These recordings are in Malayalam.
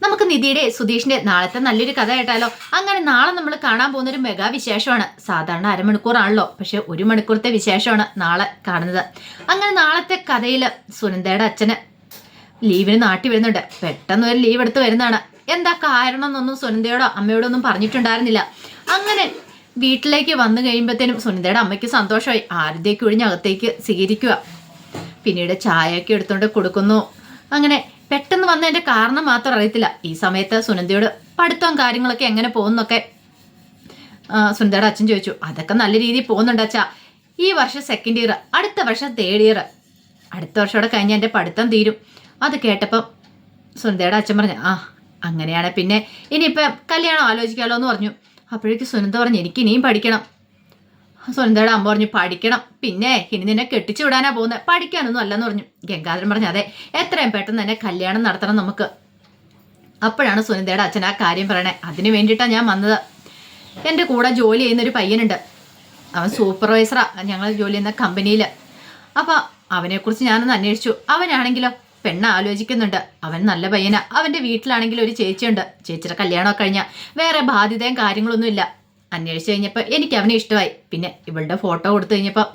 നമുക്ക് നിധിയുടെ സുധീഷിന്റെ നാളത്തെ നല്ലൊരു കഥ കേട്ടാലോ? അങ്ങനെ നാളെ നമ്മൾ കാണാൻ പോകുന്നൊരു മെഗാ വിശേഷമാണ്. സാധാരണ അരമണിക്കൂറാണല്ലോ, പക്ഷെ 1 മണിക്കൂറത്തെ വിശേഷമാണ് നാളെ കാണുന്നത്. അങ്ങനെ നാളത്തെ കഥയിൽ സുനന്ദയുടെ അച്ഛന് ലീവിന് നാട്ടി വരുന്നുണ്ട്. പെട്ടെന്ന് ഒരു ലീവ് എടുത്ത് വരുന്നതാണ്. എന്താ കാരണം എന്നൊന്നും സുനന്ദയോടോ അമ്മയോടോ ഒന്നും പറഞ്ഞിട്ടുണ്ടായിരുന്നില്ല. അങ്ങനെ വീട്ടിലേക്ക് വന്നു കഴിയുമ്പോഴത്തേനും സുനന്ദയുടെ അമ്മയ്ക്ക് സന്തോഷമായി. ആരുതേക്ക് ഒഴിഞ്ഞകത്തേക്ക് സ്വീകരിക്കുക. പിന്നീട് ചായയൊക്കെ എടുത്തുകൊണ്ട് കൊടുക്കുന്നു. അങ്ങനെ പെട്ടെന്ന് വന്നതിന്റെ കാരണം മാത്രം അറിയത്തില്ല. ഈ സമയത്ത് സുനന്ദയോട് പഠിത്തവും കാര്യങ്ങളൊക്കെ എങ്ങനെ പോകുന്നൊക്കെ സുനന്ദയുടെ അച്ഛൻ ചോദിച്ചു. അതൊക്കെ നല്ല രീതിയിൽ പോകുന്നുണ്ട് അച്ഛാ. ഈ വർഷം 2nd ഇയർ, അടുത്ത വർഷം 3rd ഇയർ, അടുത്ത വർഷത്തോടെ കഴിഞ്ഞ് എൻ്റെ പഠിത്തം തീരും. അത് കേട്ടപ്പം സുനന്ദയുടെ അച്ഛൻ പറഞ്ഞു, ആ അങ്ങനെയാണ്, പിന്നെ ഇനിയിപ്പം കല്യാണം ആലോചിക്കാമല്ലോ എന്ന് പറഞ്ഞു. അപ്പോഴേക്കും സുനന്ദ പറഞ്ഞു, എനിക്ക് ഇനിയും പഠിക്കണം. സുനന്ദയുടെ അമ്മ പറഞ്ഞു, പഠിക്കണം, പിന്നെ ഇനി നിന്നെ കെട്ടിച്ചു വിടാനാ പോകുന്നത്, പഠിക്കാനൊന്നും അല്ലെന്ന് പറഞ്ഞു. ഗംഗാധരൻ പറഞ്ഞു, അതെ, എത്രയും പെട്ടെന്ന് തന്നെ കല്യാണം നടത്തണം നമുക്ക്. അപ്പോഴാണ് സുനന്ദയുടെ അച്ഛൻ ആ കാര്യം പറയണേ. അതിന് വേണ്ടിയിട്ടാണ് ഞാൻ വന്നത്. എൻ്റെ കൂടെ ജോലി ചെയ്യുന്നൊരു പയ്യനുണ്ട്. അവൻ സൂപ്പർവൈസറാണ് ഞങ്ങൾ ജോലി ചെയ്യുന്ന കമ്പനിയിൽ. അപ്പം അവനെക്കുറിച്ച് ഞാനൊന്ന് അന്വേഷിച്ചു. അവനാണെങ്കിലോ പെണ്ണ് ആലോചിക്കുന്നുണ്ട്. അവൻ നല്ല പയ്യനാ. അവൻ്റെ വീട്ടിലാണെങ്കിലും ഒരു ചേച്ചിയുണ്ട്. ചേച്ചിയുടെ കല്യാണമൊക്കെ കഴിഞ്ഞാൽ വേറെ ബാധ്യതയും കാര്യങ്ങളൊന്നുമില്ല. അന്വേഷിച്ച് കഴിഞ്ഞപ്പോൾ എനിക്ക് അവനെ ഇഷ്ടമായി. പിന്നെ ഇവളുടെ ഫോട്ടോ കൊടുത്തു കഴിഞ്ഞപ്പോൾ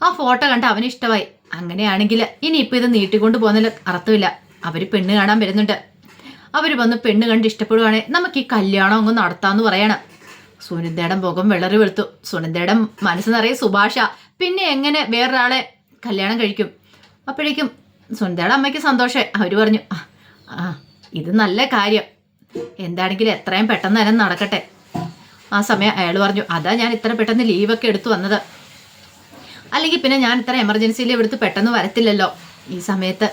ആ ഫോട്ടോ കണ്ട് അവന് ഇഷ്ടമായി. അങ്ങനെയാണെങ്കിൽ ഇനിയിപ്പോൾ ഇത് നീട്ടിക്കൊണ്ട് പോകുന്നതിൽ അർത്ഥമില്ല. അവർ പെണ്ണ് കാണാൻ വരുന്നുണ്ട്. അവർ വന്ന് പെണ്ണ് കണ്ട് ഇഷ്ടപ്പെടുവാണെങ്കിൽ നമുക്ക് ഈ കല്യാണം അങ്ങ് നടത്താമെന്ന് പറയണം. സുനന്ദയുടെ മുഖം വെള്ളറി വെളുത്തു. സുനന്ദയുടെ മനസ്സ് നിറയെ സുഭാഷ. പിന്നെ എങ്ങനെ വേറൊരാളെ കല്യാണം കഴിക്കും? അപ്പോഴേക്കും സുനന്ദയുടെ അമ്മയ്ക്ക് സന്തോഷമായി. അവർ പറഞ്ഞു, ആ ഇത് നല്ല കാര്യം, എന്താണെങ്കിലും എത്രയും പെട്ടെന്ന് തന്നെ നടക്കട്ടെ. ആ സമയം അയാൾ പറഞ്ഞു, അതാ ഞാൻ ഇത്ര പെട്ടെന്ന് ലീവൊക്കെ എടുത്തു വന്നത്. അല്ലെങ്കിൽ പിന്നെ ഞാൻ ഇത്ര എമർജൻസി ലീവ് എടുത്ത് പെട്ടെന്ന് വരത്തില്ലല്ലോ. ഈ സമയത്ത്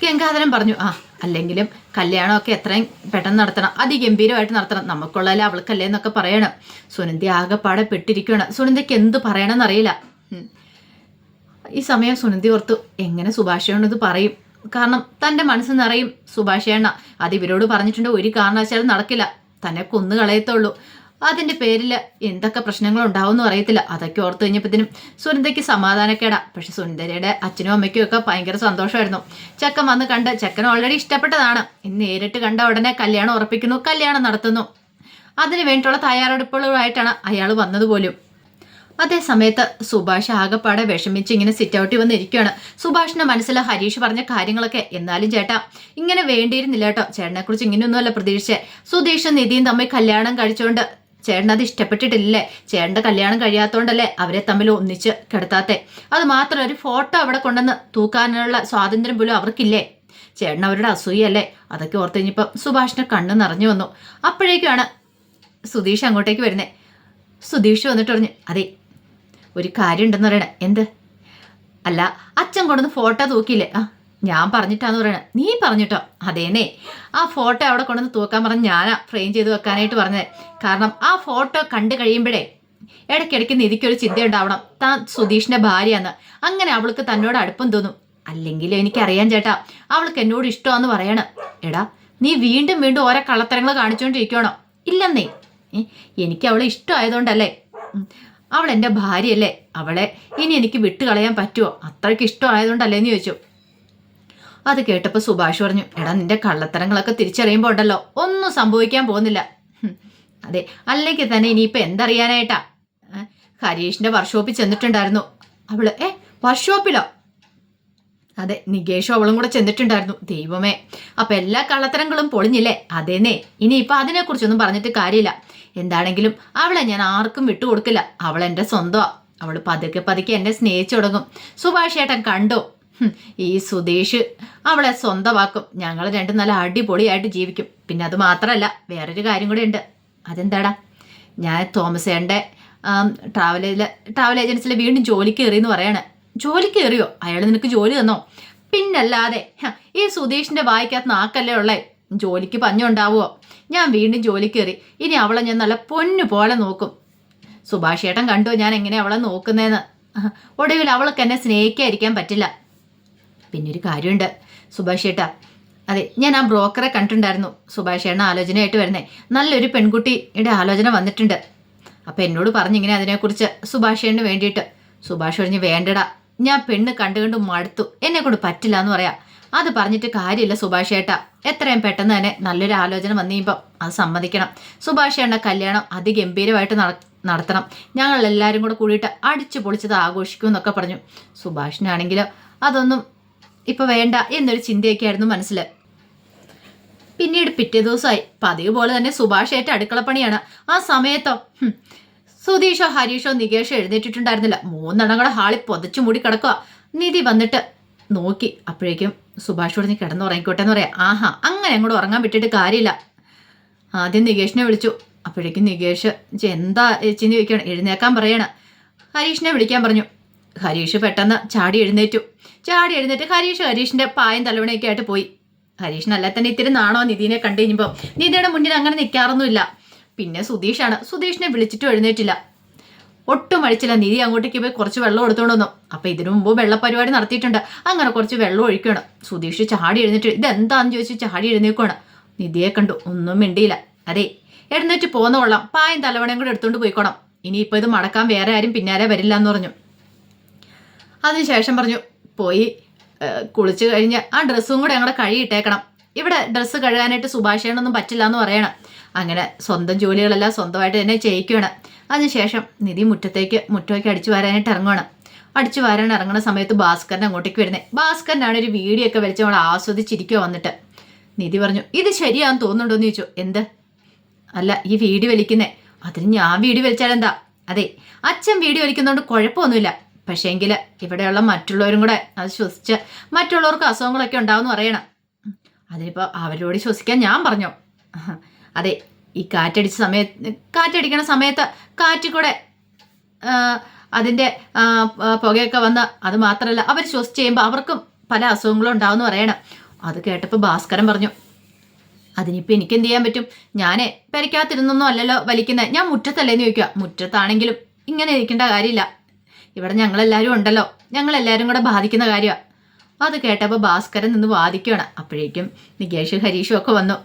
ഗംഗാധരൻ പറഞ്ഞു, അല്ലെങ്കിലും കല്യാണമൊക്കെ എത്രയും പെട്ടെന്ന് നടത്തണം, അതിഗംഭീരമായിട്ട് നടത്തണം, നമുക്കുള്ളതല്ലേ അവൾക്കല്ലേ എന്നൊക്കെ പറയണം. സുനന്ദ ആകെപ്പാടെ പെട്ടിരിക്കുകയാണ്. സുനന്ദയ്ക്ക് എന്ത് പറയണമെന്നറിയില്ല. ഈ സമയം സുനന്ദ ഓർത്തു, എങ്ങനെ സുഭാഷയോട് ഇത് പറയും? കാരണം തൻ്റെ മനസ്സ് നിറയും സുഭാഷേണ്ണ. അത് ഇവരോട് പറഞ്ഞിട്ടുണ്ട് ഒരു കാരണവശാലും നടക്കില്ല, തന്നെ കൊന്നു കളയത്തുള്ളൂ. അതിൻ്റെ പേരിൽ എന്തൊക്കെ പ്രശ്നങ്ങൾ ഉണ്ടാവുമെന്നും അറിയത്തില്ല. അതൊക്കെ ഓർത്ത് കഴിഞ്ഞപ്പോഴത്തേനും സുനന്ദയ്ക്ക് സമാധാനക്കേടാ. പക്ഷെ സുനന്ദയുടെ അച്ഛനും അമ്മയ്ക്കും ഒക്കെ ഭയങ്കര സന്തോഷമായിരുന്നു. ചെക്കൻ വന്ന് കണ്ട്, ചെക്കൻ ഓൾറെഡി ഇഷ്ടപ്പെട്ടതാണ്. ഇന്ന് നേരിട്ട് കണ്ട ഉടനെ കല്യാണം ഉറപ്പിക്കുന്നു, കല്യാണം നടത്തുന്നു. അതിന് വേണ്ടിയിട്ടുള്ള തയ്യാറെടുപ്പുകളുമായിട്ടാണ് അയാൾ വന്നതുപോലും. അതേ സമയത്ത് സുഭാഷ് ആകെപ്പാടെ വിഷമിച്ച് ഇങ്ങനെ സിറ്റ് ഔട്ടിൽ വന്നിരിക്കുകയാണ്. സുഭാഷിന്റെ മനസ്സിൽ ഹരീഷ് പറഞ്ഞ കാര്യങ്ങളൊക്കെ, എന്നാലും ചേട്ടാ ഇങ്ങനെ വേണ്ടിയിരുന്നില്ല കേട്ടോ, ചേട്ടനെ കുറിച്ച് ഇങ്ങനെയൊന്നുമല്ല പ്രതീക്ഷിച്ചേ. സുധീഷും നിധിയും തമ്മിൽ കല്യാണം കഴിച്ചുകൊണ്ട് ചേട്ടൻ അത് ഇഷ്ടപ്പെട്ടിട്ടില്ലേ? ചേട്ടൻ്റെ കല്യാണം കഴിയാത്തതുകൊണ്ടല്ലേ അവരെ തമ്മിൽ ഒന്നിച്ച് കിടത്താത്തെ? അത് മാത്രമല്ല, ഒരു ഫോട്ടോ അവിടെ കൊണ്ടുവന്ന് തൂക്കാനുള്ള സ്വാതന്ത്ര്യം പോലും അവർക്കില്ലേ? ചേട്ടൻ അവരുടെ അസൂയല്ലേ? അതൊക്കെ ഓർത്ത് കഴിഞ്ഞപ്പോൾ സുഭാഷിന്റെ കണ്ണ് നിറഞ്ഞു വന്നു. അപ്പോഴേക്കാണ് സുധീഷ് അങ്ങോട്ടേക്ക് വരുന്നത്. സുധീഷ് വന്നിട്ട് പറഞ്ഞു, അതെ ഒരു കാര്യം ഉണ്ടെന്ന് പറയണേ. എന്ത്? അല്ല, അച്ഛൻ കൊണ്ടുവന്ന് ഫോട്ടോ തൂക്കിയില്ലേ? ഞാൻ പറഞ്ഞിട്ടാന്ന് പറയണേ. നീ പറഞ്ഞിട്ടോ? അതേനെ, ആ ഫോട്ടോ അവിടെ കൊണ്ടുവന്ന് തൂക്കാൻ പറഞ്ഞ് ഞാനാ ഫ്രെയിം ചെയ്ത് വെക്കാനായിട്ട് പറഞ്ഞത്. കാരണം ആ ഫോട്ടോ കണ്ടു കഴിയുമ്പോഴേ ഇടയ്ക്കിടയ്ക്ക് നിധിക്കൊരു ചിന്ത ഉണ്ടാവണം, താൻ സുധീഷിന്റെ ഭാര്യയാന്ന്. അങ്ങനെ അവൾക്ക് തന്നോട് അടുപ്പം തോന്നും. അല്ലെങ്കിൽ എനിക്കറിയാം ചേട്ടാ, അവൾക്ക് എന്നോട് ഇഷ്ടമാന്ന് പറയണം. എടാ, നീ വീണ്ടും വീണ്ടും ഓരോ കള്ളത്തരങ്ങൾ കാണിച്ചുകൊണ്ടിരിക്കണോ? ഇല്ലെന്നേ, എനിക്ക് അവളെ ഇഷ്ടമായതുകൊണ്ടല്ലേ. അവൾ എൻ്റെ ഭാര്യയല്ലേ, അവളെ ഇനി എനിക്ക് വിട്ടുകളയാൻ പറ്റുമോ? അത്രയ്ക്ക് ഇഷ്ടമായതുകൊണ്ടല്ലേ എന്ന് ചോദിച്ചു. അത് കേട്ടപ്പോൾ സുഭാഷ് പറഞ്ഞു, എടാ നിന്റെ കള്ളത്തരങ്ങളൊക്കെ തിരിച്ചറിയുമ്പോൾ ഉണ്ടല്ലോ ഒന്നും സംഭവിക്കാൻ പോകുന്നില്ല. അതെ, അല്ലെങ്കിൽ തന്നെ ഇനിയിപ്പോൾ എന്തറിയാനായിട്ടാ? ഹരീഷിന്റെ വർക്ക്ഷോപ്പിൽ ചെന്നിട്ടുണ്ടായിരുന്നു അവള്. വർക്ക്ഷോപ്പിലോ? അതെ, നികേഷും അവളും കൂടെ ചെന്നിട്ടുണ്ടായിരുന്നു. ദൈവമേ, അപ്പൊ എല്ലാ കള്ളത്തരങ്ങളും പൊളിഞ്ഞില്ലേ? അതേന്നേ, ഇനിയിപ്പൊ അതിനെക്കുറിച്ചൊന്നും പറഞ്ഞിട്ട് കാര്യമില്ല. എന്താണെങ്കിലും അവളെ ഞാൻ ആർക്കും വിട്ടുകൊടുക്കില്ല. അവൾ എൻ്റെ സ്വന്തമാ. അവൾ പതുക്കെ പതുക്കെ എന്നെ സ്നേഹിച്ചു തുടങ്ങും. സുഭാഷ് ഏട്ടൻ കണ്ടോ? ഈ സുധീഷ് അവളെ സ്വന്തമാക്കും. ഞങ്ങൾ രണ്ടും നല്ല അടിപൊളിയായിട്ട് ജീവിക്കും. പിന്നെ അത് മാത്രമല്ല, വേറൊരു കാര്യം കൂടെ ഉണ്ട്. അതെന്താടാ? ഞാൻ തോമസ് ഏട്ടൻ്റെ ട്രാവൽ ഏജൻസിയിൽ വീണ്ടും ജോലിക്ക് കയറിയെന്ന് പറയാണ്. ജോലിക്ക് കയറിയോ? അയാൾ നിനക്ക് ജോലി തന്നോ? പിന്നല്ലാതെ, ഈ സുധീഷിന്റെ വായിക്കകത്ത് നാക്കല്ലേ ഉള്ളേ. ജോലിക്ക് പഞ്ഞുണ്ടാവുമോ? ഞാൻ വീണ്ടും ജോലിക്ക് കയറി. ഇനി അവളെ ഞാൻ നല്ല പൊന്നു പോലെ നോക്കും. സുഭാഷ് ഏട്ടൻ കണ്ടോ ഞാൻ എങ്ങനെ അവളെ നോക്കുന്നതെന്ന്? ഒടുവിൽ അവൾക്ക് എന്നെ സ്നേഹിക്കാതിരിക്കാൻ പറ്റില്ല. പിന്നെ ഒരു കാര്യമുണ്ട് സുഭാഷ് ഏട്ടാ. അതെ, ഞാൻ ആ ബ്രോക്കറെ കണ്ടിട്ടുണ്ടായിരുന്നു. സുഭാഷ് ഏട്ടൻ ആലോചനയായിട്ട് വരുന്നേ. നല്ലൊരു പെൺകുട്ടിയുടെ ആലോചന വന്നിട്ടുണ്ട്. അപ്പം എന്നോട് പറഞ്ഞിങ്ങനെ അതിനെക്കുറിച്ച് സുഭാഷ് ഏട്ടന് വേണ്ടിയിട്ട്. സുഭാഷ് പറഞ്ഞു, വേണ്ടടാ, ഞാൻ പെണ്ണ് കണ്ടു മടുത്തു, എന്നെ കൊണ്ട് പറ്റില്ല എന്ന് പറയാം. അത് പറഞ്ഞിട്ട് കാര്യമില്ല സുഭാഷ് ഏട്ടാ, എത്രയും പെട്ടെന്ന് തന്നെ നല്ലൊരു ആലോചന വന്നു കഴിയുമ്പോൾ അത് സമ്മതിക്കണം. സുഭാഷ് ഏട്ടൻ്റെ കല്യാണം അതിഗംഭീരമായിട്ട് നടത്തണം. ഞങ്ങൾ എല്ലാവരും കൂടെ കൂടിയിട്ട് അടിച്ചു പൊളിച്ചത് ആഘോഷിക്കും എന്നൊക്കെ പറഞ്ഞു. സുഭാഷിനാണെങ്കിലോ അതൊന്നും ഇപ്പൊ വേണ്ട എന്നൊരു ചിന്തയൊക്കെയായിരുന്നു മനസ്സിൽ. പിന്നീട് പിറ്റേ ദിവസമായി പതിവ് പോലെ തന്നെ സുഭാഷ് ഏറ്റ അടുക്കളപ്പണിയാണ്. ആ സമയത്തോ സുധീഷോ ഹരീഷോ നികേഷോ എഴുന്നേറ്റിട്ടുണ്ടായിരുന്നില്ല. മൂന്നെണ്ണം കൂടെ ഹാളിൽ പൊതച്ചു മൂടി കിടക്കുക. നിധി വന്നിട്ട് നോക്കി. അപ്പോഴേക്കും സുഭാഷോട് നീ കിടന്നുറങ്ങിക്കോട്ടെ എന്ന് പറയാം. ആഹാ, അങ്ങനെ അങ്ങോട്ട് ഉറങ്ങാൻ വിട്ടിട്ട് കാര്യമില്ല. ആദ്യം നികേഷിനെ വിളിച്ചു. അപ്പോഴേക്കും നികേഷ് എന്താ ചേച്ചിന്ന് ചോദിക്കണം. എഴുന്നേക്കാൻ പറയണ. ഹരീഷിനെ വിളിക്കാൻ പറഞ്ഞു. ഹരീഷ് പെട്ടെന്ന് ചാടി എഴുന്നേറ്റ് ഹരീഷിന്റെ പായം തലവണയൊക്കെ ആയിട്ട് പോയി. ഹരീഷിനല്ല തന്നെ ഇത്തിരി നാണോ നിധിനെ കണ്ടു കഴിഞ്ഞപ്പോൾ. നിധിയുടെ മുന്നിൽ അങ്ങനെ നിൽക്കാറൊന്നുമില്ല. പിന്നെ സുധീഷിനെ വിളിച്ചിട്ടും എഴുന്നേറ്റില്ല. ഒട്ടും അഴിച്ചില്ല. നിധി അങ്ങോട്ടേക്ക് പോയി കുറച്ച് വെള്ളം എടുത്തോണ്ട് വന്നു. അപ്പൊ ഇതിനു മുമ്പ് വെള്ളപ്പരിപാടി നടത്തിയിട്ടുണ്ട്. അങ്ങനെ കുറച്ച് വെള്ളം ഒഴിക്കണം. സുധീഷ് ചാടി എഴുന്നേറ്റ് ഇതെന്താന്ന് ചോദിച്ചു ചാടി എഴുന്നേക്കുവാണ്. നിധിയെ കണ്ടു. ഒന്നും മിണ്ടിയില്ല. അതെ, എഴുന്നേറ്റ് പോന്ന കൊള്ളാം, പായം തലവണയും കൂടെ എടുത്തോണ്ട് പോയിക്കോണം. ഇനിയിപ്പോ ഇത് മടക്കാൻ വേറെ ആരും പിന്നാലെ വരില്ല എന്ന് പറഞ്ഞു. അതിനുശേഷം പറഞ്ഞു പോയി കുളിച്ച് കഴിഞ്ഞ് ആ ഡ്രസ്സും കൂടെ ഞങ്ങളുടെ കഴുകിയിട്ടേക്കണം. ഇവിടെ ഡ്രസ്സ് കഴുകാനായിട്ട് സുഭാഷേനൊന്നും പറ്റില്ല എന്ന് പറയണം. അങ്ങനെ സ്വന്തം ജോലികളെല്ലാം സ്വന്തമായിട്ട് തന്നെ ചെയ്യിക്കുകയാണ്. അതിനുശേഷം നിധി മുറ്റത്തേക്ക് അടിച്ചു വരാനായിട്ട് ഇറങ്ങുകയാണ്. അടിച്ചു വരാൻ ഇറങ്ങുന്ന സമയത്ത് ഭാസ്കരൻ അങ്ങോട്ടേക്ക് വരുന്നത്. ഭാസ്കരനാണ് ഒരു വീഡിയോ ഒക്കെ വലിച്ച് അവൾ ആസ്വദിച്ചിരിക്കുക വന്നിട്ട്. നിധി പറഞ്ഞു ഇത് ശരിയാന്ന് തോന്നുന്നുണ്ടോ എന്ന് ചോദിച്ചു. എന്ത്? അല്ല ഈ വീഡിയോ വലിക്കുന്നേ. അതിന് ഞാൻ വീഡിയോ വലിച്ചാലെന്താ? അതെ, അച്ഛൻ വീഡിയോ വലിക്കുന്നതുകൊണ്ട് കുഴപ്പമൊന്നുമില്ല. പക്ഷേങ്കിൽ ഇവിടെയുള്ള മറ്റുള്ളവരും കൂടെ അത് ശ്വസിച്ച് മറ്റുള്ളവർക്ക് അസുഖങ്ങളൊക്കെ ഉണ്ടാവുമെന്ന് പറയണം. അതിനിപ്പോൾ അവരോട് ശ്വസിക്കാൻ ഞാൻ പറഞ്ഞോ? അതെ, ഈ കാറ്റടിക്കണ സമയത്ത് കാറ്റിൽ കൂടെ അതിൻ്റെ പുകയൊക്കെ വന്ന് അത് മാത്രമല്ല അവർ ശ്വസിച്ച് ചെയ്യുമ്പോൾ അവർക്കും പല അസുഖങ്ങളും ഉണ്ടാവുമെന്ന് പറയണം. അത് കേട്ടപ്പോൾ ഭാസ്കരൻ പറഞ്ഞു അതിനിപ്പോൾ എനിക്ക് എന്ത് ചെയ്യാൻ പറ്റും? ഞാനേ പെരയ്ക്കകത്തിരുന്നൊന്നും അല്ലല്ലോ വലിക്കുന്നത്. ഞാൻ മുറ്റത്തല്ലേന്ന് ചോദിക്കുക. മുറ്റത്താണെങ്കിലും ഇങ്ങനെ ഇരിക്കേണ്ട കാര്യമില്ല. ഇവിടെ ഞങ്ങളെല്ലാവരും ഉണ്ടല്ലോ. ഞങ്ങളെല്ലാവരും കൂടെ ബാധിക്കുന്ന കാര്യമാണ്. അത് കേട്ടപ്പോൾ ഭാസ്കരൻ നിന്ന് വാദിക്കുകയാണ്. അപ്പോഴേക്കും നികേഷ് ഹരീഷും ഒക്കെ വന്നു.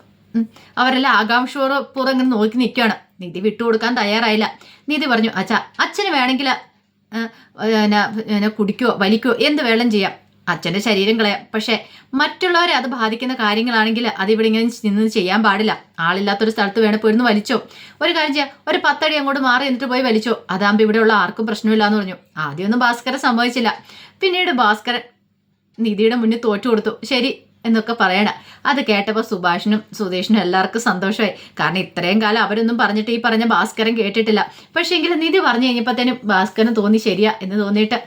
അവരെല്ലാം ആകാംക്ഷപൂർവ്വം ഇങ്ങനെ നോക്കി നിൽക്കുകയാണ്. നിധി വിട്ടുകൊടുക്കാൻ തയ്യാറായില്ല. നിധി പറഞ്ഞു അച്ഛന് വേണമെങ്കിൽ കുടിക്കുകയോ വലിക്കുകയോ എന്ത് വേണം ചെയ്യാം. അച്ഛൻ്റെ ശരീരം കളയാം. പക്ഷേ മറ്റുള്ളവരെ അത് ബാധിക്കുന്ന കാര്യങ്ങളാണെങ്കിൽ അതിവിടെ ഇങ്ങനെ നിന്ന് ചെയ്യാൻ പാടില്ല. ആളില്ലാത്തൊരു സ്ഥലത്ത് വേണം പോയിരുന്നു വലിച്ചോ. ഒരു കാര്യം ചെയ്യാം, ഒരു 10 അടി അങ്ങോട്ട് മാറി എന്നിട്ട് പോയി വലിച്ചോ. അതാകുമ്പോൾ ഇവിടെയുള്ള ആർക്കും പ്രശ്നമില്ല എന്ന് പറഞ്ഞു. ആദ്യമൊന്നും ഭാസ്കരൻ സമ്മതിച്ചില്ല. പിന്നീട് ഭാസ്കരൻ നിധിയുടെ മുന്നിൽ തോറ്റു കൊടുത്തു. ശരി എന്നൊക്കെ പറയണം. അത് കേട്ടപ്പോൾ സുഭാഷിനും സുധീഷിനും എല്ലാവർക്കും സന്തോഷമായി. കാരണം ഇത്രയും കാലം അവരൊന്നും പറഞ്ഞിട്ട് ഈ പറഞ്ഞ ഭാസ്കരൻ കേട്ടിട്ടില്ല. പക്ഷേ എങ്കിലും നിധി പറഞ്ഞു കഴിഞ്ഞപ്പോഴത്തേനും ഭാസ്കരന് തോന്നി ശരിയാ എന്ന് തോന്നിയിട്ട്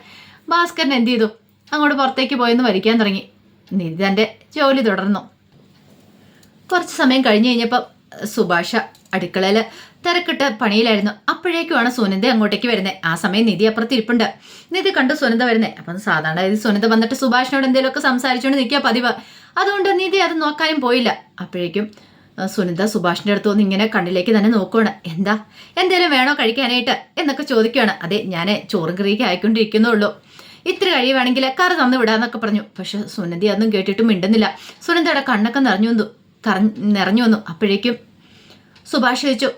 ഭാസ്കരൻ എന്ത് ചെയ്തു? അങ്ങോട്ട് പുറത്തേക്ക് പോയെന്ന് വലിക്കാൻ തുടങ്ങി. നിധി തൻ്റെ ജോലി തുടർന്നു. കുറച്ച് സമയം കഴിഞ്ഞ് കഴിഞ്ഞപ്പോൾ സുഭാഷ അടുക്കളയിൽ തിരക്കിട്ട് പണിയിലായിരുന്നു. അപ്പോഴേക്കുമാണ് സുനന്ദ അങ്ങോട്ടേക്ക് വരുന്നത്. ആ സമയം നിധി അപ്പുറത്ത് ഇരിപ്പുണ്ട്. നിധി കണ്ടു സുനന്ദ വരുന്നത്. അപ്പം സാധാരണ സുനന്ദ വന്നിട്ട് സുഭാഷിനോട് എന്തെങ്കിലുമൊക്കെ സംസാരിച്ചുകൊണ്ട് നിൽക്കുക പതിവ്. അതുകൊണ്ട് നിധി അത് നോക്കാനും പോയില്ല. അപ്പോഴേക്കും സുനന്ദ സുഭാഷിൻ്റെ അടുത്ത് വന്ന് ഇങ്ങനെ കണ്ണിലേക്ക് തന്നെ നോക്കുകയാണ്. എന്തേലും വേണോ കഴിക്കാനായിട്ട് എന്നൊക്കെ ചോദിക്കുകയാണ്. അതെ, ഞാൻ ചോറും കറിയൊക്കെ ആയിക്കൊണ്ടിരിക്കുന്നുള്ളൂ. ഇത്ര കഴിയുവാണെങ്കിൽ കറി തന്നു വിടാന്നൊക്കെ പറഞ്ഞു. പക്ഷെ സുനന്ദ അതൊന്നും കേട്ടിട്ടും മിണ്ടുന്നില്ല. സുനന്ദയുടെ കണ്ണൊക്കെ നിറഞ്ഞു വന്നു. അപ്പോഴേക്കും സുഭാഷ് ചോദിച്ചു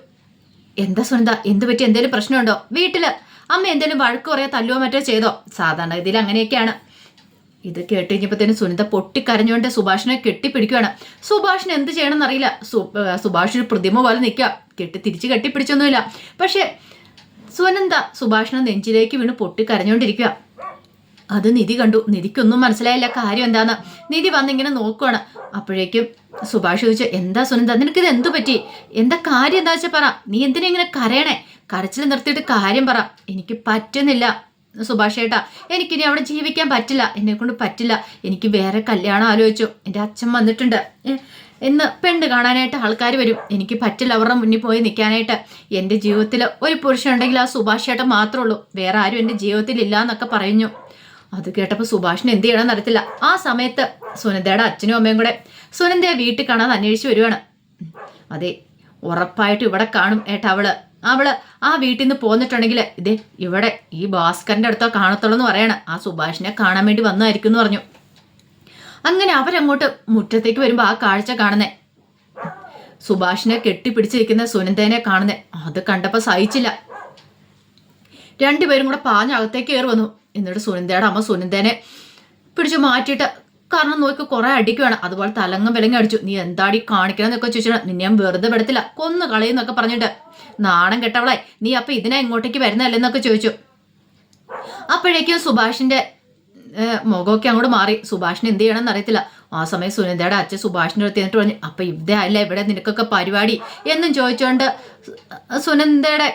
എന്താ സുനന്ദ, എന്ത് പറ്റി? എന്തേലും പ്രശ്നമുണ്ടോ? വീട്ടില് അമ്മ എന്തേലും വഴക്ക് പറയാ തല്ലുവോ മറ്റോ ചെയ്തോ? സാധാരണ ഇതിൽ അങ്ങനെയൊക്കെയാണ്. ഇത് കേട്ട് കഴിഞ്ഞപ്പോഴത്തേനും സുനന്ദ പൊട്ടിക്കരഞ്ഞുകൊണ്ട് സുഭാഷിനെ കെട്ടിപ്പിടിക്കുകയാണ്. സുഭാഷിന് എന്ത് ചെയ്യണമെന്ന് അറിയില്ല. സുഭാഷ് ഒരു പ്രതിമ പോലെ നിൽക്കുക. തിരിച്ച് കെട്ടിപ്പിടിച്ചൊന്നുമില്ല. പക്ഷെ സുനന്ദ സുഭാഷിനെ നെഞ്ചിലേക്ക് വീണ് പൊട്ടിക്കരഞ്ഞുകൊണ്ടിരിക്കുക. അത് നിധി കണ്ടു. നിധിക്കൊന്നും മനസ്സിലായില്ല കാര്യം എന്താന്ന്. നിധി വന്നിങ്ങനെ നോക്കുവാണ്. അപ്പോഴേക്കും സുഭാഷ് ചോദിച്ചു എന്താ സുനന്ദ, നിനക്കിത് എന്തു പറ്റി? എന്താ കാര്യം എന്താ വെച്ചാൽ പറ. നീ എന്തിനാ ഇങ്ങനെ കരയണേ? കരച്ചിൽ നിർത്തിയിട്ട് കാര്യം പറ. എനിക്ക് പറ്റുന്നില്ല സുഭാഷ് ഏട്ടാ, എനിക്കിനി അവിടെ ജീവിക്കാൻ പറ്റില്ല. എന്നെ കൊണ്ട് പറ്റില്ല. എനിക്ക് വേറെ കല്യാണം ആലോചിച്ചു. എൻ്റെ അച്ഛൻ വന്നിട്ടുണ്ട്. ഇന്ന് പെണ്ണ് കാണാനായിട്ട് ആൾക്കാർ വരും. എനിക്ക് പറ്റില്ല അവരുടെ മുന്നിൽ പോയി നിൽക്കാനായിട്ട്. എൻ്റെ ജീവിതത്തിൽ ഒരു പുരുഷനുണ്ടെങ്കിൽ ആ സുഭാഷ് ഏട്ടൻ മാത്രമേ ഉള്ളൂ. വേറെ ആരും എൻ്റെ ജീവിതത്തിൽ ഇല്ല എന്നൊക്കെ പറഞ്ഞു. അത് കേട്ടപ്പോൾ സുഭാഷിന് എന്ത് ചെയ്യണമെന്ന് അറിയത്തില്ല. ആ സമയത്ത് സുനന്ദയുടെ അച്ഛനും അമ്മയും കൂടെ സുനന്ദയെ വീട്ടിൽ കാണാൻ അന്വേഷിച്ച് വരുവാണ്. അതെ, ഉറപ്പായിട്ടും ഇവിടെ കാണും ഏട്ടാ. അവള് ആ വീട്ടിൽ നിന്ന് പോന്നിട്ടുണ്ടെങ്കിൽ ഇതേ ഇവിടെ ഈ ഭാസ്കരൻ്റെ അടുത്തോ കാണത്തുള്ളൂ എന്ന് പറയണം. ആ സുഭാഷിനെ കാണാൻ വേണ്ടി വന്നതായിരിക്കും എന്ന് പറഞ്ഞു. അങ്ങനെ അവരങ്ങോട്ട് മുറ്റത്തേക്ക് വരുമ്പോൾ ആ കാഴ്ച കാണുന്നേ സുഭാഷിനെ കെട്ടിപ്പിടിച്ചിരിക്കുന്ന സുനന്ദനെ കാണുന്നേ. അത് കണ്ടപ്പോൾ സഹിച്ചില്ല. രണ്ടുപേരും കൂടെ പാഞ്ഞകത്തേക്ക് കയറി വന്നു. എന്നിട്ട് സുനന്ദയുടെ അമ്മ സുനന്ദനെ പിടിച്ചു മാറ്റിയിട്ട് കാരണം നോക്കി കുറെ അടിക്കുവാണ്. അതുപോലെ തലങ്ങും വിലങ്ങി അടിച്ചു. നീ എന്താടി കാണിക്കണമെന്നൊക്കെ ചോദിച്ചാൽ നിന്നെ ഞാൻ വെറുതെ പെടത്തില്ല, കൊന്നു കളയുന്നൊക്കെ പറഞ്ഞിട്ട് നാണം കെട്ടവളെ നീ അപ്പൊ ഇതിനാ ഇങ്ങോട്ടേക്ക് വരുന്നല്ലെന്നൊക്കെ ചോദിച്ചു. അപ്പോഴേക്കും സുഭാഷിന്റെ മുഖമൊക്കെ അങ്ങോട്ട് മാറി. സുഭാഷിന് എന്ത് ചെയ്യണമെന്ന് അറിയത്തില്ല. ആ സമയം സുനന്ദയുടെ അച്ഛൻ സുഭാഷിന്റെ അടുത്ത് എന്നിട്ട് പറഞ്ഞു, അപ്പൊ ഇവിടെ അല്ല ഇവിടെ നിനക്കൊക്കെ പരിപാടി എന്നും ചോദിച്ചുകൊണ്ട് സുനന്ദയുടെ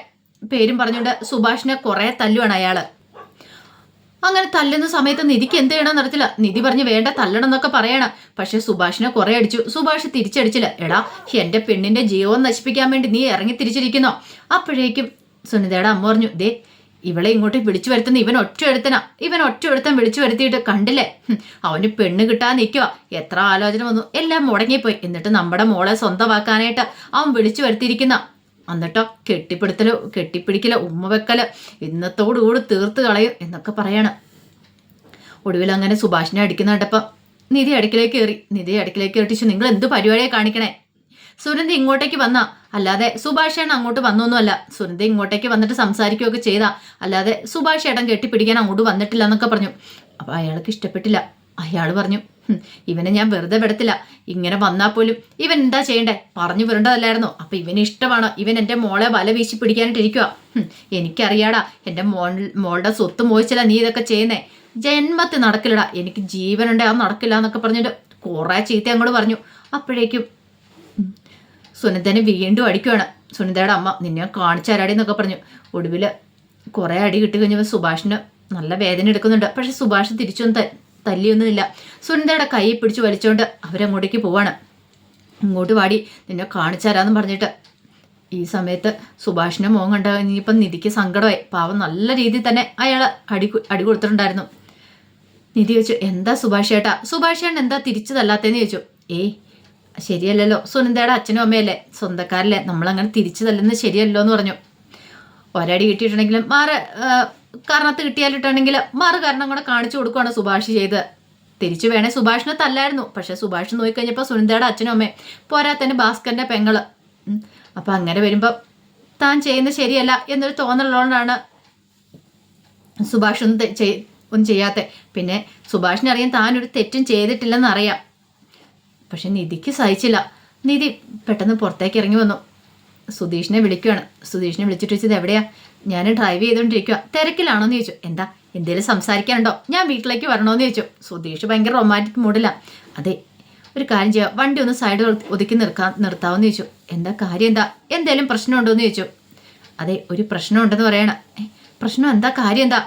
പേരും പറഞ്ഞുകൊണ്ട് സുഭാഷിനെ കുറെ തല്ലുവാണ് അയാള്. അങ്ങനെ തല്ലുന്ന സമയത്ത് നിധിക്ക് എന്ത് ചെയ്യണമെന്ന് അറിയത്തില്ല. നിധി പറഞ്ഞ് വേണ്ട തല്ലണം എന്നൊക്കെ പറയണം. പക്ഷെ സുഭാഷിനെ കുറെ അടിച്ചു. സുഭാഷ് തിരിച്ചടിച്ചില്ല. എടാ എന്റെ പെണ്ണിന്റെ ജീവൻ നശിപ്പിക്കാൻ വേണ്ടി നീ ഇറങ്ങി തിരിച്ചിരിക്കുന്നോ? അപ്പോഴേക്കും സുനിതയുടെ അമ്മ പറഞ്ഞു, ദേ ഇവളെ ഇങ്ങോട്ട് വിളിച്ചു വരുത്തുന്ന ഇവൻ ഒറ്റ ഒരുത്തൻ വിളിച്ചു വരുത്തിയിട്ട് കണ്ടില്ലേ, അവന് പെണ്ണ് കിട്ടാൻ നിൽക്കുക. എത്ര ആലോചന വന്നു, എല്ലാം മുടങ്ങിപ്പോയി. എന്നിട്ട് നമ്മുടെ മോളെ സ്വന്തമാക്കാനായിട്ട് അവൻ വിളിച്ചു വരുത്തിയിരിക്കുന്ന. എന്നിട്ടോ കെട്ടിപ്പിടിക്കല് ഉമ്മ വെക്കല് ഇന്നത്തോടുകൂടി തീർത്ത് കളയും എന്നൊക്കെ പറയാണ്. ഒടുവിൽ അങ്ങനെ സുഭാഷിനെ അടിക്കുന്നുണ്ടപ്പം നിധി അടുക്കിലേക്ക് കയറിച്ചു. നിങ്ങൾ എന്ത് പരിപാടിയെ കാണിക്കണേ? സുനന്ദ ഇങ്ങോട്ടേക്ക് വന്ന അല്ലാതെ സുഭാഷ് ഏട്ടൻ അങ്ങോട്ട് വന്നൊന്നുമല്ല. സുനന്ദ ഇങ്ങോട്ടേക്ക് വന്നിട്ട് സംസാരിക്കുകയൊക്കെ ചെയ്താ, അല്ലാതെ സുഭാഷ് ഏട്ടൻ കെട്ടിപ്പിടിക്കാൻ അങ്ങോട്ട് വന്നിട്ടില്ല എന്നൊക്കെ പറഞ്ഞു. അപ്പൊ അയാൾക്ക് ഇഷ്ടപ്പെട്ടില്ല. അയാൾ പറഞ്ഞു, ഇവനെ ഞാൻ വെറുതെ വിടത്തില്ല. ഇങ്ങനെ വന്നാൽ പോലും ഇവൻ എന്താ ചെയ്യണ്ടേ? പറഞ്ഞു വിടേണ്ടതല്ലായിരുന്നോ? അപ്പൊ ഇവന് ഇഷ്ടമാണോ? ഇവൻ എന്റെ മോളെ വല വീശി പിടിക്കാനായിട്ടിരിക്കുക. എനിക്കറിയാടാ, എന്റെ മോളുടെ സ്വത്ത് മോഹിച്ചില്ല നീ ഇതൊക്കെ ചെയ്യുന്നേ. ജന്മത്തിൽ നടക്കില്ലടാ, എനിക്ക് ജീവനുണ്ട്, അത് നടക്കില്ല എന്നൊക്കെ പറഞ്ഞിട്ട് കുറെ ചീത്ത അങ്ങോട്ട് പറഞ്ഞു. അപ്പോഴേക്കും സുനന്ദനെ വീണ്ടും അടിക്കുവാണ്. സുനന്ദയുടെ അമ്മ നിന്നെ കാണിച്ചു തരാടി എന്നൊക്കെ പറഞ്ഞു. ഒടുവിൽ കുറെ അടി കിട്ടി കഴിഞ്ഞപ്പോൾ സുഭാഷിന് നല്ല വേദന എടുക്കുന്നുണ്ട്. പക്ഷെ സുഭാഷ് തിരിച്ചൊന്നും തല്ലിയൊന്നുമില്ല. സുനന്ദയുടെ കൈ പിടിച്ച് വലിച്ചുകൊണ്ട് അവരങ്ങോട്ടേക്ക് പോവാണ്. ഇങ്ങോട്ട് വാടി നിന്നെ കാണിച്ചു തരാമെന്ന് പറഞ്ഞിട്ട്. ഈ സമയത്ത് സുഭാഷിന്റെ മുഖം കണ്ട ഇനിയിപ്പം നിധിക്ക് സങ്കടമായി. പാവം നല്ല രീതിയിൽ തന്നെ അയാൾ അടി കൊടുത്തിട്ടുണ്ടായിരുന്നു. നിധി ചോദിച്ചു, എന്താ സുഭാഷ് ഏട്ടൻ എന്താ തിരിച്ചതല്ലാത്തേന്ന് ചോദിച്ചു. ഏയ് ശരിയല്ലല്ലോ, സുനന്ദയുടെ അച്ഛനും അമ്മയല്ലേ, സ്വന്തക്കാരല്ലേ, നമ്മളങ്ങനെ തിരിച്ചു തല്ലുന്നത് ശരിയല്ലോ എന്ന് പറഞ്ഞു. ഒരടി കിട്ടിയിട്ടുണ്ടെങ്കിലും കാരണത്ത് കിട്ടിയാലിട്ടുണ്ടെങ്കിൽ കാരണം കൂടെ കാണിച്ചു കൊടുക്കുകയാണ് സുഭാഷ് ചെയ്ത്. തിരിച്ചു വേണേ സുഭാഷിനെ തല്ലായിരുന്നു. പക്ഷെ സുഭാഷ് നോക്കിക്കഴിഞ്ഞപ്പോൾ സുനന്ദയുടെ അച്ഛനും അമ്മയും പോരാത്തന്നെ ഭാസ്കറിന്റെ പെങ്ങള്. അപ്പൊ അങ്ങനെ വരുമ്പോ താൻ ചെയ്യുന്നത് ശരിയല്ല എന്നൊരു തോന്നലുള്ളതുകൊണ്ടാണ് സുഭാഷ് ഒന്നും ചെയ്യാത്ത. പിന്നെ സുഭാഷിനറിയാം താനൊരു തെറ്റും ചെയ്തിട്ടില്ലെന്ന് അറിയാം. പക്ഷെ നിധിക്ക് സഹിച്ചില്ല. നിധി പെട്ടെന്ന് പുറത്തേക്ക് ഇറങ്ങി വന്നു. സുധീഷിനെ വിളിക്കുകയാണ്. സുധീഷിനെ വിളിച്ചിട്ട് ചോദിച്ചത് എവിടെയാ? ഞാൻ ഡ്രൈവ് ചെയ്തുകൊണ്ടിരിക്കുക. തിരക്കിലാണോന്ന് ചോദിച്ചു. എന്താ എന്തേലും സംസാരിക്കാനുണ്ടോ? ഞാൻ വീട്ടിലേക്ക് വരണോന്ന് ചോദിച്ചു. സുധീഷ് ഭയങ്കര റൊമാൻറ്റിക് മൂഡില്ല. അതെ, ഒരു കാര്യം ചെയ്യാം, വണ്ടി ഒന്ന് സൈഡ് ഒതുക്കി നിർത്താവെന്ന് ചോദിച്ചു. എന്താ കാര്യം? എന്തേലും പ്രശ്നമുണ്ടോന്ന് ചോദിച്ചു. അതെ, ഒരു പ്രശ്നമുണ്ടെന്ന് പറയണം. പ്രശ്നം എന്താ? കാര്യം എന്താ?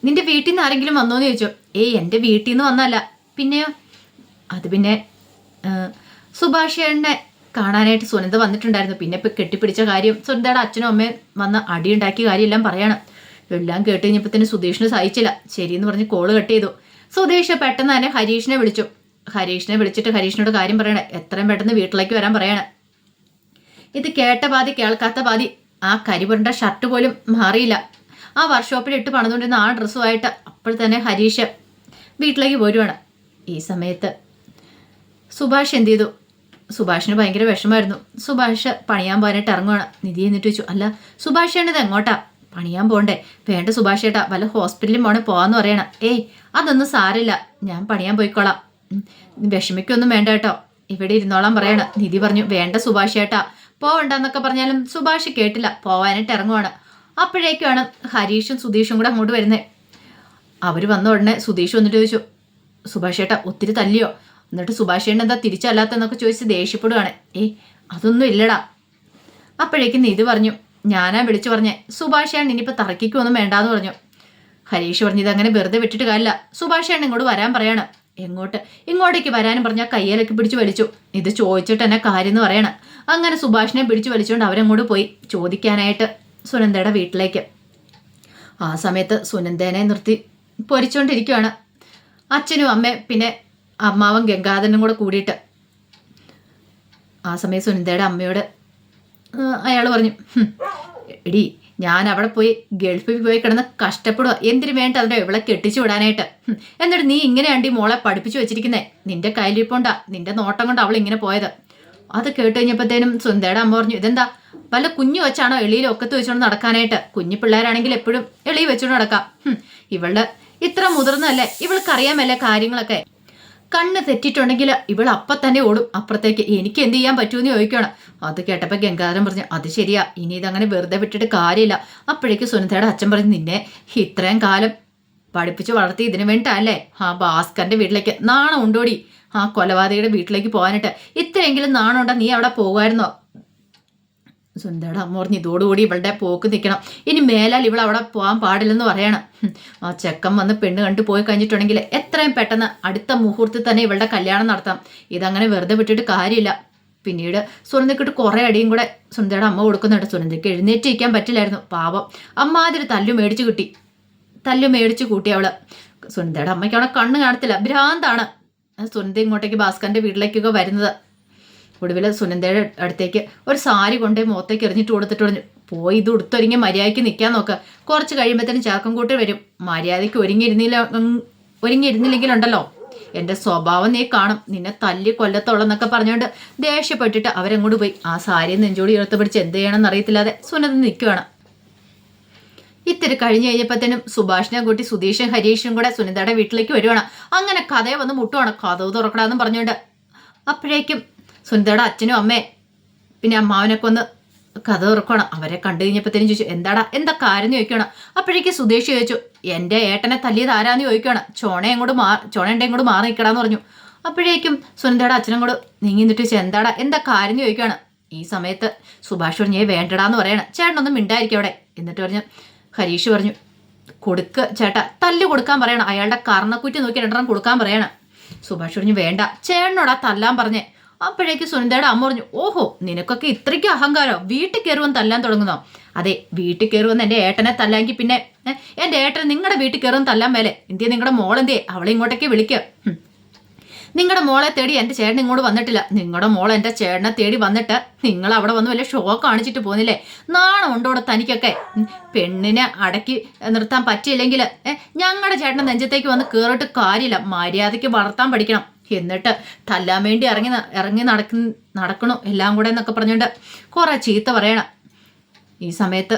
നിന്റെ വീട്ടിൽ നിന്ന് ആരെങ്കിലും വന്നോന്ന് ചോദിച്ചു. ഏയ് എൻ്റെ വീട്ടിൽ നിന്ന് വന്നല്ല. പിന്നെയോ? അത് പിന്നെ സുഭാഷേണ്ണെ കാണാനായിട്ട് സുനന്ദ വന്നിട്ടുണ്ടായിരുന്നു. പിന്നെ ഇപ്പം കെട്ടിപ്പിടിച്ച കാര്യം, സുനന്ദയുടെ അച്ഛനും അമ്മയും വന്ന് അടിയുണ്ടാക്കിയ കാര്യം എല്ലാം പറയണം. എല്ലാം കേട്ട് കഴിഞ്ഞപ്പോൾ തന്നെ സുധീഷിന് സഹിച്ചില്ല. ശരിയെന്ന് പറഞ്ഞ് കോള് കട്ട് ചെയ്തു. സുധീഷ് പെട്ടെന്ന് തന്നെ ഹരീഷിനെ വിളിച്ചിട്ട് ഹരീഷിനോട് കാര്യം പറയണേ, എത്രയും പെട്ടെന്ന് വീട്ടിലേക്ക് വരാൻ പറയണം. ഇത് കേട്ട പാതി കേൾക്കാത്ത പാതി. ആ കരിപുരണ്ട ഷർട്ട് പോലും മാറിയില്ല. ആ വർക്ക്ഷോപ്പിൽ ഇട്ട് പണിതുകൊണ്ടിരുന്ന ആ ഡ്രസ്സുമായിട്ട് അപ്പോൾ തന്നെ ഹരീഷ് വീട്ടിലേക്ക് പോരുവാണ്. ഈ സമയത്ത് സുഭാഷ് എന്ത് ചെയ്തു? സുഭാഷിന് ഭയങ്കര വിഷമായിരുന്നു. സുഭാഷ് പണിയാൻ പോകാനായിട്ട് ഇറങ്ങുവാണ്. നിധി എന്നിട്ട് ചോദിച്ചു, അല്ല സുഭാഷ് ഏട്ടത് എങ്ങോട്ടാ? പണിയാൻ പോകണ്ടേ? വേണ്ട സുഭാഷ് ഏട്ടാ, വല്ല ഹോസ്പിറ്റലിൽ പോകാന്ന് പറയണം. ഏയ് അതൊന്നും സാരില്ല, ഞാൻ പണിയാൻ പോയിക്കോളാം, വിഷമിക്കൊന്നും വേണ്ട കേട്ടോ, ഇവിടെ ഇരുന്നോളാൻ പറയണം. നിധി പറഞ്ഞു, വേണ്ട സുഭാഷ് ഏട്ടാ, പോവണ്ടെന്നൊക്കെ പറഞ്ഞാലും സുഭാഷ് കേട്ടില്ല. പോവാനായിട്ട് ഇറങ്ങുവാണ്. അപ്പോഴേക്കാണ് ഹരീഷും സുധീഷും കൂടെ അങ്ങോട്ട് വരുന്നത്. അവർ വന്ന ഉടനെ സുധീഷ് വന്നിട്ട് ചോദിച്ചു, സുഭാഷ് ഏട്ടാ ഒത്തിരി തല്ലിയോ? എന്നിട്ട് സുഭാഷ് ഏട്ടൻ എന്താ തിരിച്ചല്ലാത്തെന്നൊക്കെ ചോദിച്ച് ദേഷ്യപ്പെടുവാണ്. ഏയ് അതൊന്നും ഇല്ലടാ. അപ്പോഴേക്കും നിധി പറഞ്ഞു, ഞാനാ വിളിച്ചു പറഞ്ഞേ, സുഭാഷ് ഏട്ടൻ ഇനിയിപ്പോൾ തർക്കിക്കൊന്നും വേണ്ടാന്ന് പറഞ്ഞു. ഹരീഷ് പറഞ്ഞു, ഇതങ്ങനെ വെറുതെ വിട്ടിട്ട് കാര്യമില്ല, സുഭാഷ് ഏട്ടൻ ഇങ്ങോട്ട് വരാൻ പറയണം. ഇങ്ങോട്ടേക്ക് വരാനും പറഞ്ഞാൽ കയ്യിലൊക്കെ പിടിച്ച് വലിച്ചു. ഇത് ചോദിച്ചിട്ട് എന്നെ കാര്യം എന്ന് പറയണം. അങ്ങനെ സുഭാഷിനെ പിടിച്ച് വലിച്ചുകൊണ്ട് അവരങ്ങോട്ട് പോയി ചോദിക്കാനായിട്ട് സുനന്ദയുടെ വീട്ടിലേക്ക്. ആ സമയത്ത് സുനന്ദേനെ നിർത്തി പൊരിച്ചോണ്ടിരിക്കുകയാണ് അച്ഛനും അമ്മയും പിന്നെ അമ്മാവൻ ഗംഗാധരനും കൂടെ കൂടിയിട്ട്. ആ സമയത്ത് സുനന്ദയുടെ അമ്മയോട് അയാൾ പറഞ്ഞു, എടി ഞാൻ അവിടെ പോയി ഗൾഫിൽ പോയി കിടന്ന് കഷ്ടപ്പെടുക, എന്തിനു വേണ്ട അവരുടെ ഇവളെ കെട്ടിച്ചു വിടാനായിട്ട്. എന്നിട്ട് നീ ഇങ്ങനെയാണ്ടി മോളെ പഠിപ്പിച്ചു വെച്ചിരിക്കുന്നേ, നിന്റെ കയ്യിലിപ്പോണ്ടാ, നിന്റെ നോട്ടം കൊണ്ട് അവൾ ഇങ്ങനെ പോയത്. അത് കേട്ട് കഴിഞ്ഞപ്പോഴത്തേനും സുനന്ദയുടെ അമ്മ പറഞ്ഞു, ഇതെന്താ വല്ല കുഞ്ഞു വെച്ചാണോ എളിയിൽ ഒക്കത്ത് വെച്ചോണ്ട് നടക്കാനായിട്ട്? കുഞ്ഞു പിള്ളേരാണെങ്കിൽ എപ്പോഴും എളി വെച്ചോണ്ട് നടക്കാം. ഇവളുടെ ഇത്ര മുതിർന്നല്ലേ, ഇവൾക്ക് അറിയാമല്ലേ കാര്യങ്ങളൊക്കെ. കണ്ണ് തെറ്റിട്ടുണ്ടെങ്കിൽ ഇവൾ അപ്പം തന്നെ ഓടും അപ്പുറത്തേക്ക്. എനിക്ക് എന്ത് ചെയ്യാൻ പറ്റുമെന്ന് ചോദിക്കണം. അത് കേട്ടപ്പോൾ ഗംഗാധരൻ പറഞ്ഞു, അത് ശരിയാ, ഇനി ഇതങ്ങനെ വെറുതെ വിട്ടിട്ട് കാര്യമില്ല. അപ്പോഴേക്ക് സുനന്ദയുടെ അച്ഛൻ പറഞ്ഞു, നിന്നെ ഇത്രയും കാലം പഠിപ്പിച്ച് വളർത്തി ഇതിനു വേണ്ടിട്ടല്ലേ ആ ഭാസ്കറിന്റെ വീട്ടിലേക്ക് നാണം ഉണ്ടോടി? ആ കൊലപാതകയുടെ വീട്ടിലേക്ക് പോകാനായിട്ട് ഇത്രയെങ്കിലും നാണം ഉണ്ടോ? നീ അവിടെ പോകുമായിരുന്നോ? സുന്ദരയുടെ അമ്മ പറഞ്ഞു, ഇതോടുകൂടി ഇവളുടെ പോക്ക് നിൽക്കണം. ഇനി മേലാൽ ഇവൾ അവിടെ പോകാൻ പാടില്ലെന്ന് പറയണം. ആ ചെക്കൻ വന്ന് പെണ്ണ് കണ്ടു പോയി കഴിഞ്ഞിട്ടുണ്ടെങ്കിൽ എത്രയും പെട്ടെന്ന് അടുത്ത മുഹൂർത്തത്തിൽ തന്നെ ഇവളുടെ കല്യാണം നടത്താം. ഇതങ്ങനെ വെറുതെ വിട്ടിട്ട് കാര്യമില്ല. പിന്നീട് സുനന്ദക്കിട്ട് കുറേ അടിയും കൂടെ സുനന്ദയുടെ അമ്മ കൊടുക്കുന്നുണ്ട്. സുനന്ദയ്ക്ക് എഴുന്നേറ്റിരിക്കാൻ പറ്റില്ലായിരുന്നു. പാവം അമ്മാതിരി തല്ലു മേടിച്ചു കൂട്ടി അവള്. സുനന്ദയുടെ അമ്മയ്ക്ക് അവിടെ കണ്ണ് കാണത്തില്ല, ഭ്രാന്താണ്. സുനന്ദ ഇങ്ങോട്ടേക്ക് ഭാസ്കറിന്റെ വീട്ടിലേക്കൊക്കെ വരുന്നത്. ഒടുവിൽ സുനന്ദയുടെ അടുത്തേക്ക് ഒരു സാരി കൊണ്ടേ മുഖത്തേക്ക് എറിഞ്ഞിട്ട് കൊടുത്തിട്ട് പറഞ്ഞു, പോയി ഇത് ഉടുത്തൊരുങ്ങി മര്യാദയ്ക്ക് നിൽക്കാൻ നോക്ക്. കുറച്ച് കഴിയുമ്പോഴത്തേനും ചാക്കം കൂട്ടി വരും. മര്യാദയ്ക്ക് ഒരുങ്ങിയിരുന്നില്ലെങ്കിലുണ്ടല്ലോ എൻ്റെ സ്വഭാവം നീ കാണും, നിന്നെ തല്ലി കൊല്ലത്തോളെന്നൊക്കെ പറഞ്ഞുകൊണ്ട് ദേഷ്യപ്പെട്ടിട്ട് അവരങ്ങോട്ട് പോയി. ആ സാരി നെഞ്ചോടി എടുത്ത് പിടിച്ച് എന്ത് ചെയ്യണമെന്ന് അറിയത്തില്ലാതെ സുനന്ദ നിൽക്കുകയാണ്. ഇത്തിരി കഴിഞ്ഞ് കഴിഞ്ഞപ്പോഴത്തേനും സുഭാഷിനെ കൂട്ടി സുധീഷും ഹരീഷും കൂടെ സുനിതയുടെ വീട്ടിലേക്ക് വരുവാണ്. അങ്ങനെ കഥയെ വന്ന് മുട്ടുവാണ്. കഥവ് തുറക്കടാന്ന് പറഞ്ഞുകൊണ്ട് അപ്പോഴേക്കും സുനിതയുടെ അച്ഛനും അമ്മേ പിന്നെ അമ്മാവനൊക്കെ ഒന്ന് കഥ തുറക്കണം. അവരെ കണ്ടു കഴിഞ്ഞപ്പോഴത്തേനും ചോദിച്ചു, എന്താ കാര്യം ചോദിക്കണം. അപ്പോഴേക്കും സുധീഷ് ചോദിച്ചു, എൻ്റെ ഏട്ടനെ തല്ലിയത് ആരാന്ന് ചോദിക്കണം. ചോണേൻ്റെ ഇങ്ങോട്ട് മാറി നിൽക്കടാന്ന് പറഞ്ഞു. അപ്പോഴേക്കും സുനിതയുടെ അച്ഛനും കൂടെ നീങ്ങി നിന്നിട്ട് ചോദിച്ചു, എന്താ കാര്യം ചോദിക്കണം. ഈ സമയത്ത് സുഭാഷ് പറഞ്ഞു, വേണ്ടടാന്ന് പറയണം. ചേട്ടനൊന്നും മിണ്ടായിരിക്കും അവിടെ. എന്നിട്ട് പറഞ്ഞു ഹരീഷ് പറഞ്ഞു, ചേട്ടാ തല്ല് കൊടുക്കാൻ പറയണം. അയാളുടെ കർണക്കുറ്റി നോക്കി രണ്ടെണ്ണം കൊടുക്കാൻ പറയണം. സുഭാഷ് പറഞ്ഞു, വേണ്ട, ചേട്ടനോടാ തല്ലാൻ പറഞ്ഞേ. അപ്പോഴേക്ക് സുനന്ദയുടെ അമ്മ പറഞ്ഞു, ഓഹോ നിനക്കൊക്കെ ഇത്രയ്ക്ക് അഹങ്കാരോ, വീട്ടിൽ കയറുവന്ന് തല്ലാൻ തുടങ്ങുന്നോ? അതെ, വീട്ടിൽ കയറുവന്ന് എൻ്റെ ഏട്ടനെ തല്ലാമെങ്കിൽ പിന്നെ എൻ്റെ ഏട്ടനെ നിങ്ങളുടെ വീട്ടിൽ കയറുമെന്ന് തല്ലാൻ മേലെ. എന്തിയെ നിങ്ങളുടെ മോളെന്തിയെ? അവളെ ഇങ്ങോട്ടേക്ക് വിളിക്കുക. നിങ്ങളുടെ മോളെ തേടി എൻ്റെ ചേട്ടൻ ഇങ്ങോട്ട് വന്നിട്ടില്ല. നിങ്ങളുടെ മോൾ എൻ്റെ ചേട്ടനെ തേടി വന്നിട്ട് നിങ്ങൾ അവിടെ വന്ന് വല്ല ഷോ കാണിച്ചിട്ട് പോകുന്നില്ലേ? നാണം ഉണ്ടോടെ തനിക്കൊക്കെ? പെണ്ണിനെ അടക്കി നിർത്താൻ പറ്റിയില്ലെങ്കിൽ ഞങ്ങളുടെ ചേട്ടൻ്റെ നെഞ്ചത്തേക്ക് വന്ന് കയറിയിട്ട് കാര്യമില്ല. മര്യാദയ്ക്ക് വളർത്താൻ പഠിക്കണം. എന്നിട്ട് തല്ലാൻ വേണ്ടി ഇറങ്ങി നടക്കണു എല്ലാം കൂടെ എന്നൊക്കെ പറഞ്ഞുകൊണ്ട് കുറേ ചീത്ത പറയണം. ഈ സമയത്ത്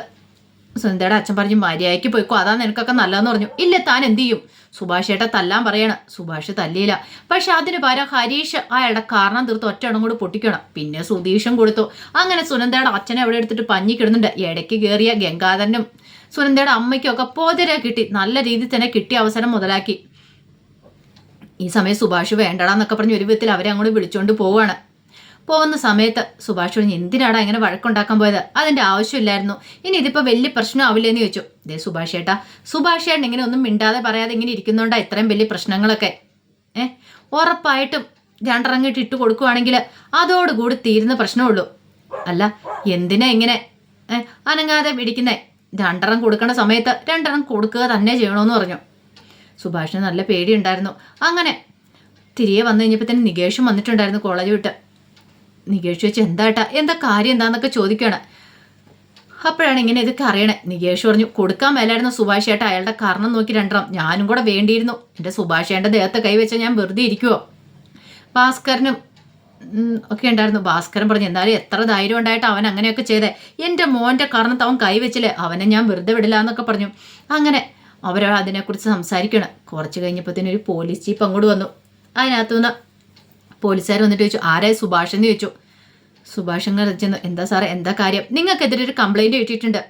സുനന്ദയുടെ അച്ഛൻ പറഞ്ഞു, മര്യാദയ്ക്ക് പോയിക്കോ, അതാ നിനക്കൊക്കെ നല്ലതെന്ന് പറഞ്ഞു. ഇല്ല, താൻ എന്ത് ചെയ്യും? സുഭാഷേട്ട തല്ലാൻ പറയണം. സുഭാഷ് തല്ലിയില്ല. പക്ഷെ അതിന് പകരം ഹരീഷ് അയാളുടെ കാരണം തീർത്ത് ഒറ്റയിടം കൂടി പൊട്ടിക്കണം. പിന്നെ സുധീഷും കൊടുത്തു. അങ്ങനെ സുനന്ദയുടെ അച്ഛനെ അവിടെ എടുത്തിട്ട് പഞ്ഞിക്കിടുന്നുണ്ട്. ഇടയ്ക്ക് കയറിയ ഗംഗാധരനും സുനന്ദയുടെ അമ്മയ്ക്കും ഒക്കെ പോതിരെ കിട്ടി. നല്ല രീതിയിൽ തന്നെ കിട്ടിയ അവസരം മുതലാക്കി. ഈ സമയം സുഭാഷ് വേണ്ടടാന്നൊക്കെ പറഞ്ഞ് ഒരു വിധത്തിൽ അവരെ അങ്ങോട്ട് വിളിച്ചുകൊണ്ട് പോവുകയാണ്. പോകുന്ന സമയത്ത് സുഭാഷ് പറഞ്ഞു, എന്തിനാടാ ഇങ്ങനെ വഴക്കുണ്ടാക്കാൻ പോയത്? അതിൻ്റെ ആവശ്യമില്ലായിരുന്നു. ഇനി ഇതിപ്പോൾ വലിയ പ്രശ്നമാവില്ലേന്ന് ചോദിച്ചു. ദേ സുഭാഷ് ഏട്ടൻ ഇങ്ങനെ ഒന്നും മിണ്ടാതെ പറയാതെ ഇങ്ങനെ ഇരിക്കുന്നതുകൊണ്ടാണ് ഇത്രയും വലിയ പ്രശ്നങ്ങളൊക്കെ. ഉറപ്പായിട്ടും രണ്ടിറങ്ങിയിട്ട് ഇട്ട് കൊടുക്കുവാണെങ്കിൽ അതോടുകൂടി തീരുന്ന പ്രശ്നമുള്ളൂ. അല്ല എന്തിനാ ഇങ്ങനെ അനങ്ങാതെ പിടിക്കുന്നേ? രണ്ടെണ്ണം കൊടുക്കേണ്ട സമയത്ത് രണ്ടെണ്ണം കൊടുക്കുക തന്നെ ചെയ്യണമെന്ന് പറഞ്ഞു. സുഭാഷിന് നല്ല പേടിയുണ്ടായിരുന്നു. അങ്ങനെ തിരികെ വന്നു കഴിഞ്ഞപ്പോൾ തന്നെ നികേഷും വന്നിട്ടുണ്ടായിരുന്നു കോളേജ് വിട്ട്. നികേഷ് ചോദിച്ചു, എന്താ കാര്യം എന്താന്നൊക്കെ ചോദിക്കുകയാണ്. അപ്പോഴാണ് ഇങ്ങനെ ഇതൊക്കെ അറിയണേ. നികേഷ് പറഞ്ഞു, കൊടുക്കാൻ മേലായിരുന്നു സുഭാഷ് ഏട്ട, അയാളുടെ കാരണം നോക്കി രണ്ടെണ്ണം ഞാനും കൂടെ വേണ്ടിയിരുന്നു. എൻ്റെ സുഭാഷ് ഏട്ടൻ്റെ ദേഹത്തെ കൈവച്ചാൽ ഞാൻ വെറുതെ ഇരിക്കുവോ? ഭാസ്കരനും ഒക്കെ ഉണ്ടായിരുന്നു. ഭാസ്കരൻ പറഞ്ഞു, എന്നാലും എത്ര ധൈര്യം ഉണ്ടായിട്ട് അവൻ അങ്ങനെയൊക്കെ ചെയ്തേ? എൻ്റെ മോൻ്റെ കാരണത്ത് അവൻ കൈവച്ചില്ലേ, അവനെ ഞാൻ വെറുതെ വിടില്ല എന്നൊക്കെ പറഞ്ഞു. അങ്ങനെ അവർ അതിനെക്കുറിച്ച് സംസാരിക്കണം. കുറച്ച് കഴിഞ്ഞപ്പോഴത്തേനൊരു പോലീസ് ജീപ്പ് അങ്ങോട്ട് വന്നു. അതിനകത്തുനിന്ന് പോലീസുകാർ വന്നിട്ട് ചോദിച്ചു, ആരായി സുഭാഷ് എന്ന് ചോദിച്ചു. സുഭാഷ് അങ്ങനെ ചെന്നു, എന്താ സാറേ എന്താ കാര്യം? നിങ്ങൾക്കെതിരെ ഒരു കംപ്ലൈൻറ്റ് കിട്ടിയിട്ടുണ്ട്.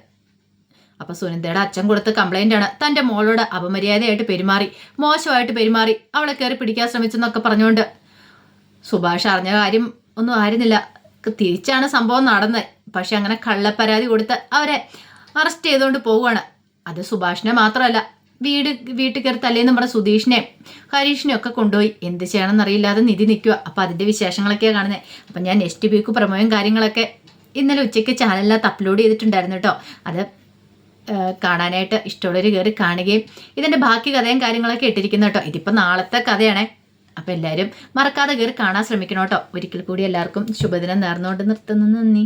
അപ്പോൾ സുനന്ദയുടെ അച്ഛൻ കൊടുത്ത കംപ്ലൈൻ്റാണ്. തൻ്റെ മോളോട് അപമര്യാദയായിട്ട് പെരുമാറി, മോശമായിട്ട് പെരുമാറി, അവളെ കയറി പിടിക്കാൻ ശ്രമിച്ചെന്നൊക്കെ പറഞ്ഞുകൊണ്ട്. സുഭാഷ് അറിഞ്ഞ കാര്യം ഒന്നും ആയിരുന്നില്ല. തിരിച്ചാണ് സംഭവം നടന്നത്. പക്ഷെ അങ്ങനെ കള്ളപ്പരാതി കൊടുത്ത് അവരെ അറസ്റ്റ് ചെയ്തുകൊണ്ട് പോവുകയാണ്. അത് സുഭാഷിനെ മാത്രമല്ല, വീട്ടിൽ കയറി തല്ലേന്ന് പറഞ്ഞ സുധീഷിനെ ഹരീഷിനെ ഒക്കെ കൊണ്ടുപോയി. എന്ത് ചെയ്യണമെന്നറിയില്ലാതെ നിധി നിൽക്കുക. അപ്പം അതിൻ്റെ വിശേഷങ്ങളൊക്കെയാണ് കാണുന്നത്. അപ്പം ഞാൻ നെക്സ്റ്റ് വീക്ക് പ്രമോയും കാര്യങ്ങളൊക്കെ ഇന്നലെ ഉച്ചയ്ക്ക് ചാനലിനകത്ത് അപ്ലോഡ് ചെയ്തിട്ടുണ്ടായിരുന്നു കേട്ടോ. അത് കാണാനായിട്ട് ഇഷ്ടമുള്ളവർ കയറി കാണുകയും ഇതിൻ്റെ ബാക്കി കഥയും കാര്യങ്ങളൊക്കെ ഇട്ടിരിക്കുന്നു കേട്ടോ. ഇതിപ്പോൾ നാളത്തെ കഥയാണേ. അപ്പം എല്ലാവരും മറക്കാതെ കയറി കാണാൻ ശ്രമിക്കണം കേട്ടോ. ഒരിക്കൽ കൂടി എല്ലാവർക്കും ശുഭദിനം നേർന്നുകൊണ്ട് നിർത്തുന്നു. നന്ദി.